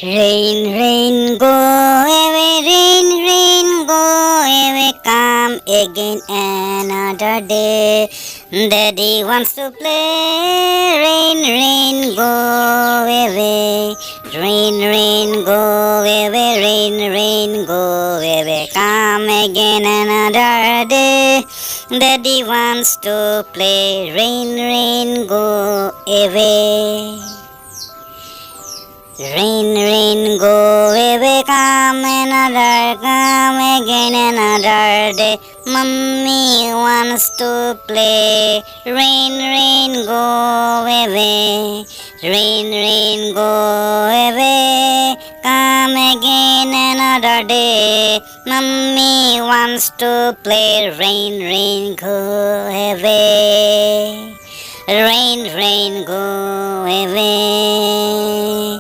Rain, rain, go away, rain, rain, go away, come again another day. Daddy wants to play. Rain, rain, go away. Rain, rain, go away, rain, rain, go away, come again another day. Daddy wants to play. Rain, rain, go away. Rain, rain, go away, come again another day. Mummy wants to play. Rain, rain, go away. Rain, rain, go away, come again another day. Mummy wants to play. Rain, rain, go away. Rain, rain, go away.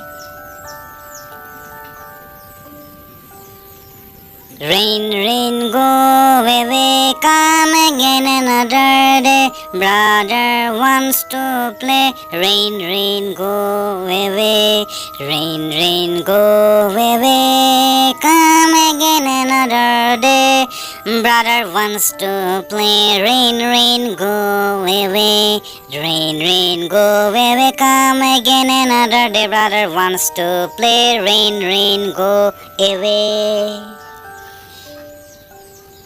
Rain, rain, go away, come again another day. Brother wants to play. Rain, rain, go away. Rain, rain, go away, come again another day. Brother wants to play. Rain, rain, go away. Rain, rain, go away, come again another day. Brother wants to play. Rain, rain, go away.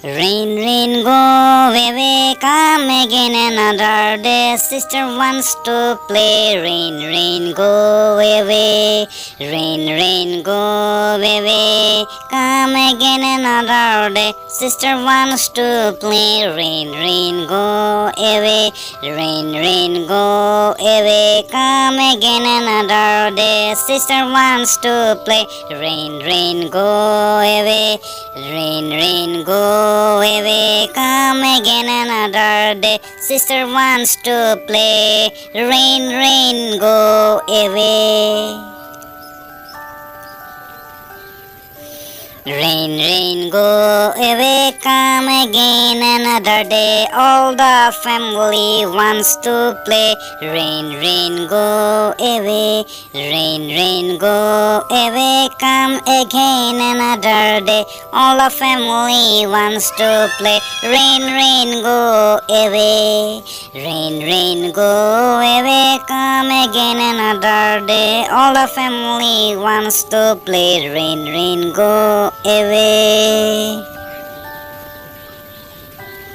Rain, rain, go away, come again another day. Sister wants to play. Rain, rain, go away. Rain, rain, go away, come again another day. Sister wants to play. Rain, rain, go away. Rain, rain, go away, come again another day. Sister wants to play. Rain, rain, go away. Rain, rain, go away, come again another day. Sister wants to play. Rain, rain, go away. Rain, rain, go away, come again another day. All the family wants to play. Rain, rain, go away. Rain, rain, go away, come again another day. All the family wants to play. Rain, rain, go away. Rain, rain, go away, come again another day. All the family wants to play. Rain, rain, go away.